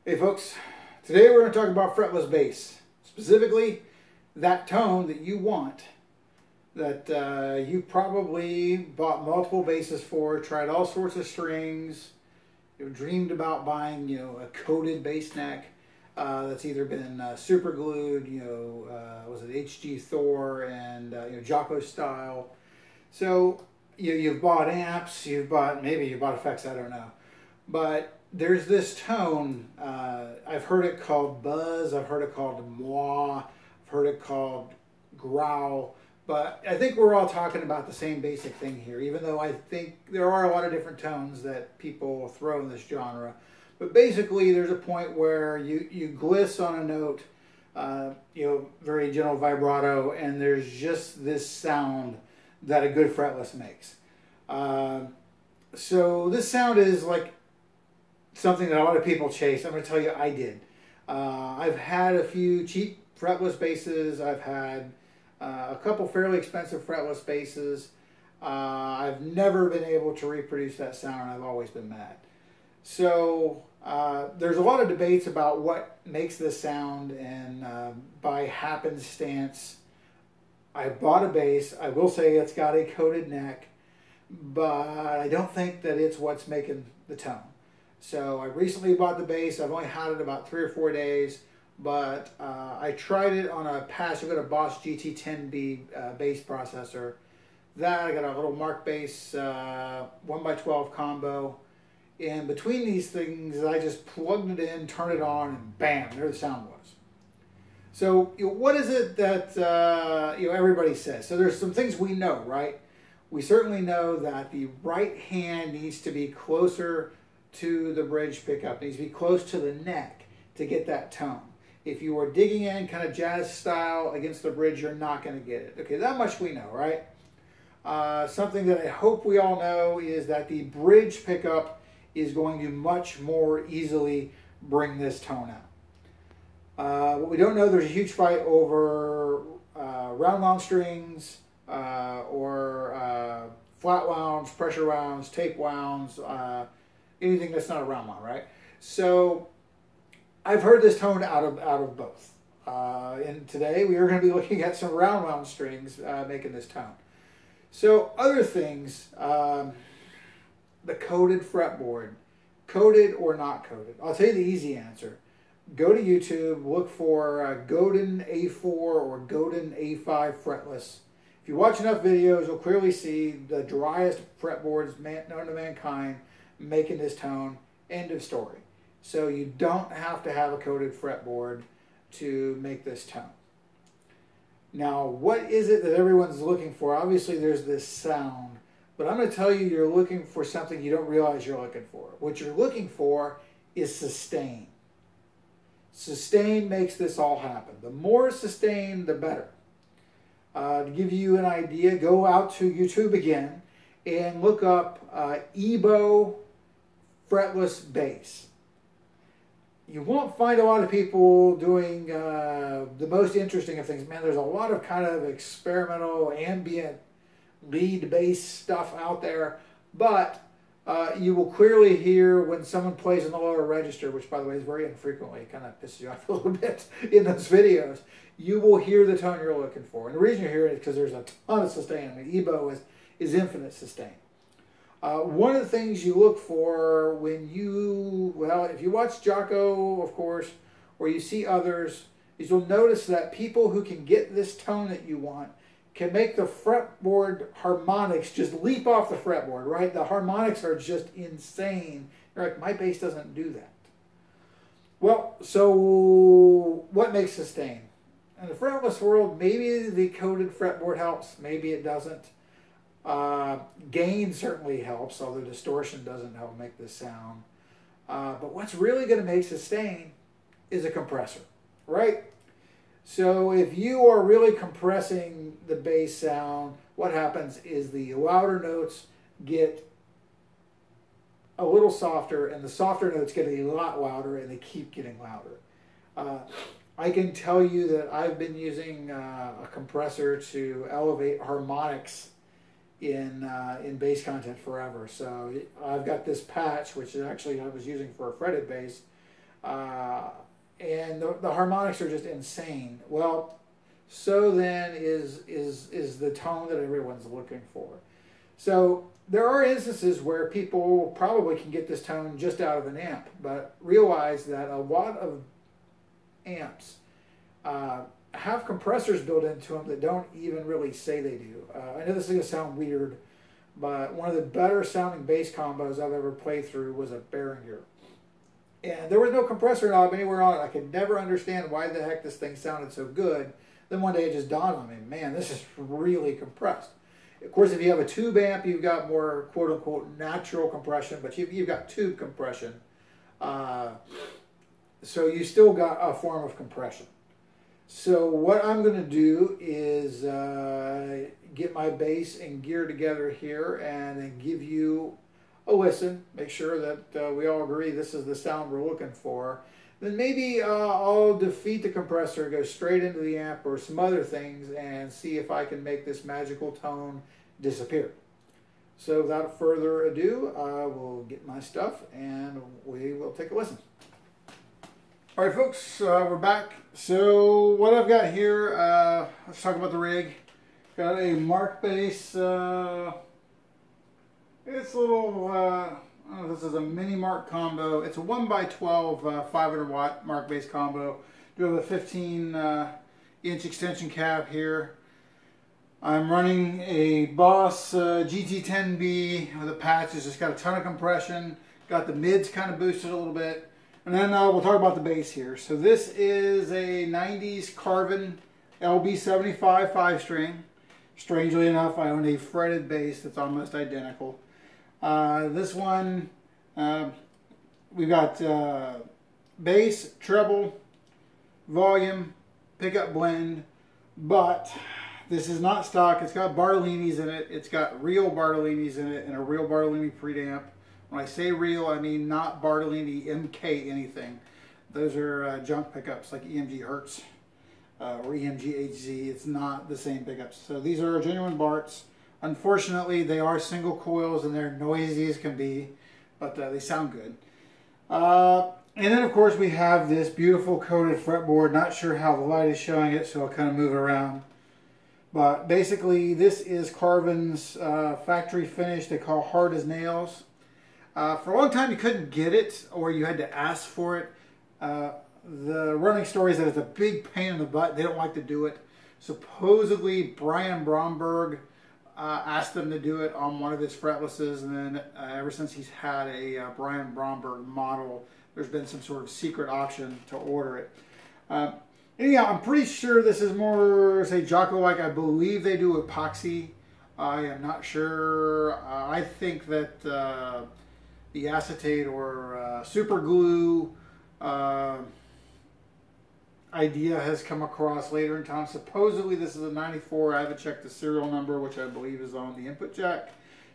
Hey folks, today we're going to talk about fretless bass, specifically that tone that you want, that you probably bought multiple basses for, tried all sorts of strings, dreamed about buying, a coated bass neck that's either been super glued, was it HG Thor and Jocko style. So you've bought amps, maybe you bought effects, I don't know, but there's this tone, I've heard it called buzz, I've heard it called mwah, I've heard it called growl, but I think we're all talking about the same basic thing here, even though I think there are a lot of different tones that people throw in this genre. But basically there's a point where you gliss on a note, very gentle vibrato, and there's just this sound that a good fretless makes. So this sound is like something that a lot of people chase. I'm going to tell you, I did. I've had a few cheap fretless basses. I've had a couple fairly expensive fretless basses. I've never been able to reproduce that sound, and I've always been mad. So there's a lot of debates about what makes this sound, and by happenstance, I bought a bass. I will say it's got a coated neck, but I don't think that it's what's making the tone. So I recently bought the bass. I've only had it about 3 or 4 days, but I tried it on a patch. I've got a Boss GT10B bass processor. That I got a little Mark bass 1x12 combo. And between these things, I just plugged it in, turned it on, and bam, there the sound was. So what is it that everybody says? So there's some things we know, right? We certainly know that the right hand needs to be closer to the bridge pickup. It needs to be close to the neck to get that tone. If you are digging in kind of jazz style against the bridge, you're not going to get it. Okay, that much we know, right? Something that I hope we all know is that the bridge pickup is going to much more easily bring this tone out. What we don't know, there's a huge fight over round wound strings or flat wounds, pressure wounds, tape wounds, anything that's not a round wound, right? So I've heard this tone out of both. And today we are going to be looking at some round wound strings making this tone. So other things, the coated fretboard, coated or not coated. I'll tell you the easy answer. Go to YouTube, look for Godin A4 or Godin A5 fretless. If you watch enough videos, you'll clearly see the driest fretboards known to mankind making this tone. End of story. So you don't have to have a coated fretboard to make this tone. Now, what is it that everyone's looking for? Obviously, there's this sound, but I'm going to tell you, you're looking for something you don't realize you're looking for. What you're looking for is sustain. Sustain makes this all happen. The more sustain, the better. To give you an idea, go out to YouTube again and look up EBO fretless bass. You won't find a lot of people doing the most interesting of things. Man, there's a lot of kind of experimental, ambient, lead bass stuff out there, but you will clearly hear when someone plays in the lower register, which by the way is very infrequently, kind of pisses you off a little bit in those videos, you will hear the tone you're looking for. And the reason you're hearing it is because there's a ton of sustain. I mean, EBO is infinite sustain. One of the things you look for when if you watch Jocko, of course, or you see others, is you'll notice that people who can get this tone that you want can make the fretboard harmonics just leap off the fretboard, right? The harmonics are just insane. You're like, my bass doesn't do that. Well, so what makes sustain? In the fretless world, maybe the coated fretboard helps, maybe it doesn't. Gain certainly helps, although distortion doesn't help make this sound. But what's really going to make sustain is a compressor, right? So if you are really compressing the bass sound, what happens is the louder notes get a little softer, and the softer notes get a lot louder, and they keep getting louder. I can tell you that I've been using a compressor to elevate harmonics in bass content forever. So I've got this patch, which actually I was using for a fretted bass, And the harmonics are just insane. Well, so then is the tone that everyone's looking for. So there are instances where people probably can get this tone just out of an amp, but realize that a lot of amps have compressors built into them that don't even really say they do. I know this is going to sound weird, but one of the better sounding bass combos I've ever played through was a Behringer. And there was no compressor knob anywhere on it. I could never understand why the heck this thing sounded so good. Then one day it just dawned on me, man, this is really compressed. Of course, if you have a tube amp, you've got more quote-unquote natural compression, but you've got tube compression. So you still got a form of compression. So what I'm going to do is get my bass and gear together here and then give you a listen. Make sure that we all agree this is the sound we're looking for. Then maybe I'll defeat the compressor, go straight into the amp or some other things and see if I can make this magical tone disappear. So without further ado, I will get my stuff and we will take a listen. All right, folks, we're back. So what I've got here, let's talk about the rig. Got a Mark bass. It's a little, this is a mini Mark combo. It's a 1x12 500 watt Mark bass combo. Do have a 15 inch extension cab here. I'm running a Boss GT10B with a patch. It's just got a ton of compression. Got the mids kind of boosted a little bit. And then we'll talk about the bass here. So this is a 90s Carvin LB75 5-string. Strangely enough, I own a fretted bass that's almost identical. This one, we've got bass, treble, volume, pickup blend, but this is not stock. It's got Bartolini's in it. It's got real Bartolini's in it and a real Bartolini preamp. When I say real, I mean not Bartolini MK anything. Those are junk pickups like EMG Hertz or EMG HZ. It's not the same pickups. So these are genuine Barts. Unfortunately, they are single coils and they're noisy as can be, but they sound good. And then, of course, we have this beautiful coated fretboard. Not sure how the light is showing it, so I'll kind of move it around. But basically, this is Carvin's factory finish they call hard as nails. For a long time, you couldn't get it, or you had to ask for it. The running story is that it's a big pain in the butt. They don't like to do it. Supposedly, Brian Bromberg asked them to do it on one of his fretlesses, and then ever since he's had a Brian Bromberg model, there's been some sort of secret auction to order it. Anyhow, I'm pretty sure this is more, say, Jocko-like. I believe they do epoxy. I am not sure. I think that the acetate or super glue idea has come across later in time. Supposedly this is a 94. I haven't checked the serial number, which I believe is on the input jack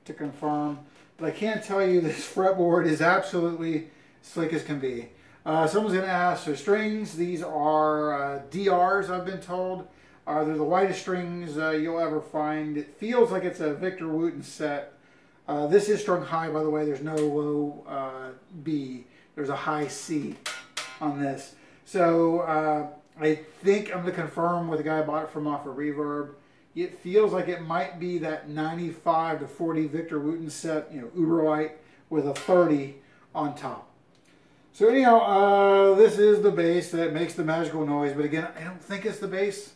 to confirm. But I can tell you this fretboard is absolutely slick as can be. Someone's going to ask, so strings, these are DRs, I've been told. They're the lightest strings you'll ever find. It feels like it's a Victor Wooten set. This is strung high, by the way. There's no low B. There's a high C on this. So I think I'm going to confirm with the guy I bought it from off of Reverb. It feels like it might be that 95 to 40 Victor Wooten set, you know, Uberlite with a 30 on top. So anyhow, this is the bass that makes the magical noise. But again, I don't think it's the bass.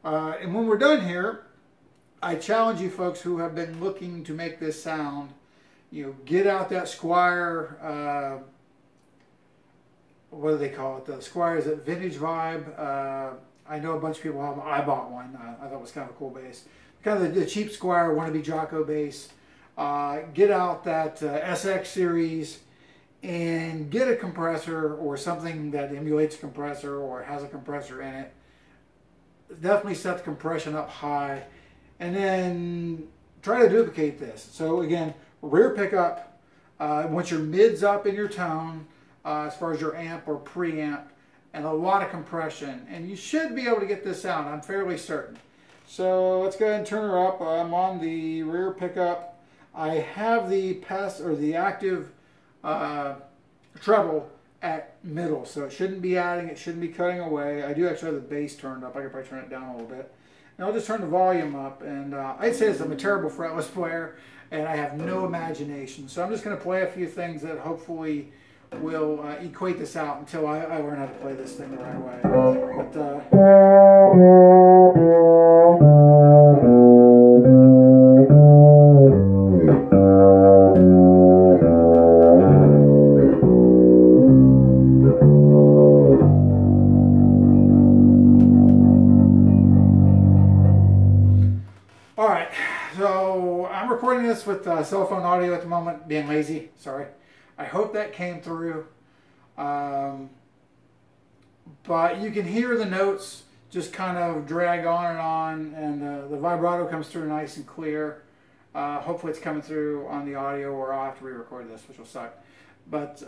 And when we're done here, I challenge you folks who have been looking to make this sound, you know, get out that Squier, what do they call it? The Squier, is it Vintage Vibe? I know a bunch of people have them. I bought one. I thought it was kind of a cool bass. Kind of the cheap Squier wannabe Jocko bass. Get out that SX series and get a compressor or something that emulates a compressor or has a compressor in it. Definitely set the compression up high. And then try to duplicate this. So again, rear pickup, once your mid's up in your tone, as far as your amp or preamp, and a lot of compression. And you should be able to get this sound, I'm fairly certain. So let's go ahead and turn her up. I'm on the rear pickup. I have the active treble at middle, so it shouldn't be adding, it shouldn't be cutting away. I do actually have the bass turned up. I could probably turn it down a little bit. And I'll just turn the volume up, and I'd say I'm a terrible fretless player, and I have no imagination. So I'm just going to play a few things that hopefully will equate this out until I learn how to play this thing the right way. But, Alright, so I'm recording this with cell phone audio at the moment, being lazy, sorry. I hope that came through. But you can hear the notes just kind of drag on, and the vibrato comes through nice and clear. Hopefully it's coming through on the audio, or I'll have to re-record this, which will suck. But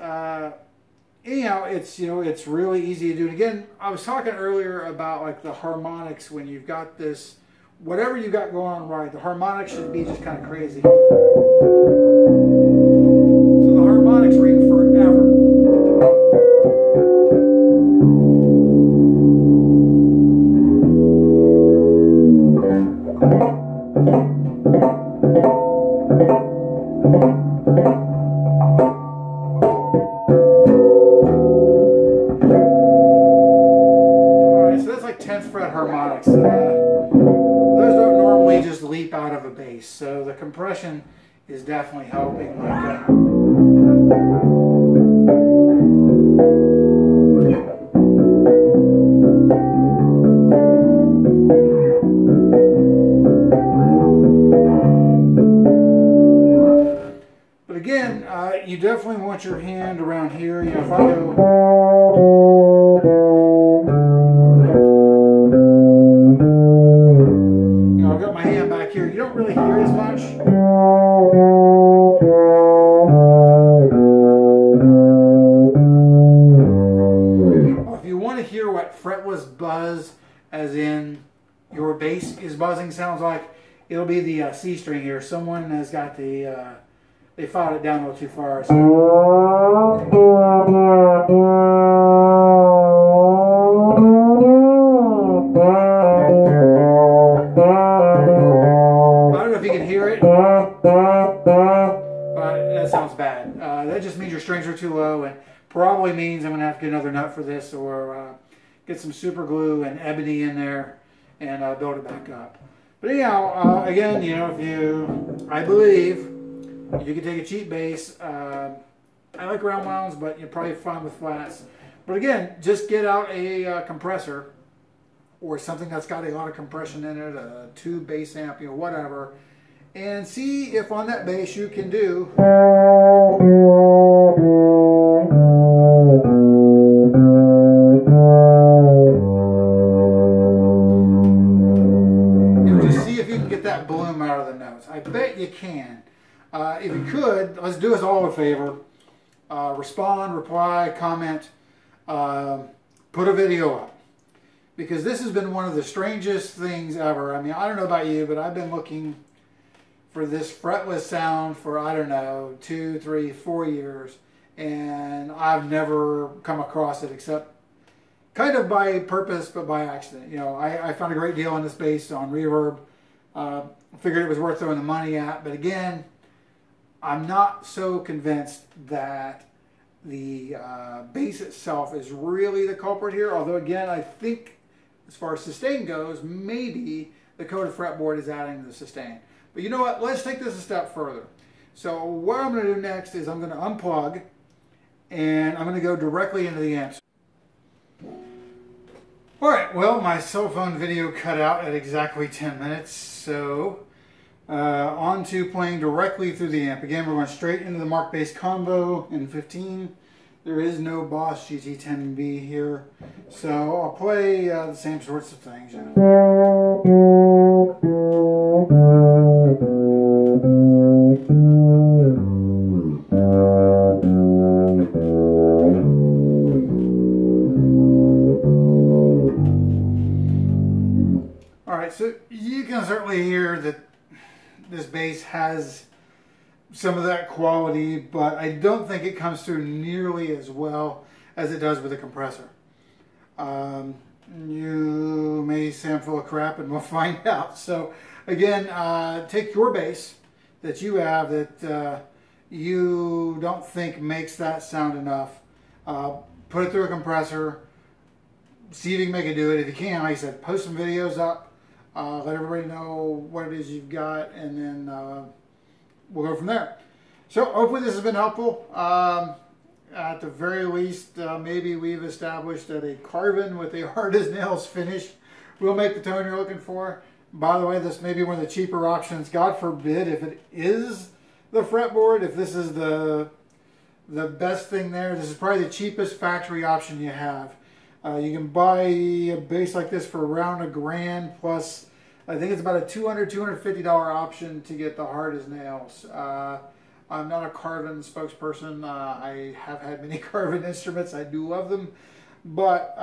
anyhow, it's it's really easy to do. And again, I was talking earlier about like the harmonics when you've got this. Whatever you got going on right, the harmonics should be just kind of crazy. So the harmonics ring forever. Alright, so that's like 10th fret harmonics. Those don't normally just leap out of a bass, so the compression is definitely helping. But again, you definitely want your hand around here. If I go. I've got my hand back here. You don't really hear it as much. If you want to hear what fretless buzz, as in your bass is buzzing, sounds like, it'll be the C string here. Someone has got the, they filed it down a little too far. So. That sounds bad. That just means your strings are too low, and probably means I'm going to have to get another nut for this, or get some super glue and ebony in there and build it back up. But anyhow, again, I believe you can take a cheap bass. I like round wounds, but you're probably fine with flats. But again, just get out a compressor or something that's got a lot of compression in it, a tube bass amp, whatever. And see if on that bass you can do. Just see if you can get that bloom out of the notes. I bet you can. If you could, let's do us all a favor. Respond, reply, comment, put a video up. Because this has been one of the strangest things ever. I mean, I don't know about you, but I've been looking for this fretless sound for, I don't know, 2, 3, 4 years, and I've never come across it except kind of by purpose, but by accident. I found a great deal on this bass on Reverb. Figured it was worth throwing the money at, but again, I'm not so convinced that the bass itself is really the culprit here. Although again, I think as far as sustain goes, maybe the coated fretboard is adding to the sustain. But you know what? Let's take this a step further. So what I'm going to do next is I'm going to unplug, and I'm going to go directly into the amps. Alright, well, my cell phone video cut out at exactly 10 minutes, so on to playing directly through the amp. Again, we're going straight into the Mark Bass combo in 15. There is no Boss GT10B here, so I'll play the same sorts of things. Alright, so you can certainly hear that this bass has some of that quality, but I don't think it comes through nearly as well as it does with a compressor. You may say I'm full of crap, and we'll find out. So again, take your bass that you have that you don't think makes that sound enough. Put it through a compressor. See if you can make it do it. If you can, like I said, post some videos up. Let everybody know what it is you've got, and then we'll go from there. So hopefully this has been helpful. At the very least, maybe we've established that a carbon with a hard as nails finish will make the tone you're looking for. By the way, this may be one of the cheaper options. God forbid if it is the fretboard, if this is the best thing there. This is probably the cheapest factory option you have. You can buy a bass like this for around $1,000 plus. I think it's about a $200, $250 option to get the hard as nails. I'm not a Carvin spokesperson. I have had many Carvin instruments. I do love them. But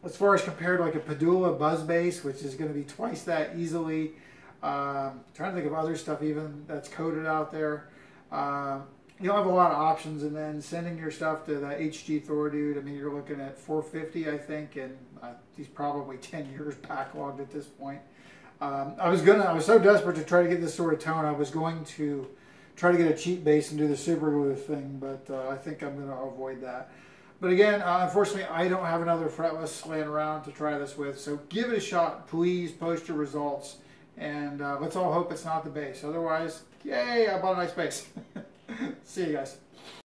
as far as compared to like a Padula buzz bass, which is going to be twice that easily, trying to think of other stuff even that's coded out there. You'll have a lot of options, and then sending your stuff to the HG Thor dude, I mean, you're looking at $450, I think, and he's probably 10 years backlogged at this point. I was so desperate to try to get this sort of tone, I was going to try to get a cheap bass and do the super glue thing, but I think I'm going to avoid that. But again, unfortunately, I don't have another fretless laying around to try this with, so give it a shot. Please post your results, and let's all hope it's not the bass. Otherwise, yay, I bought a nice bass. See you guys.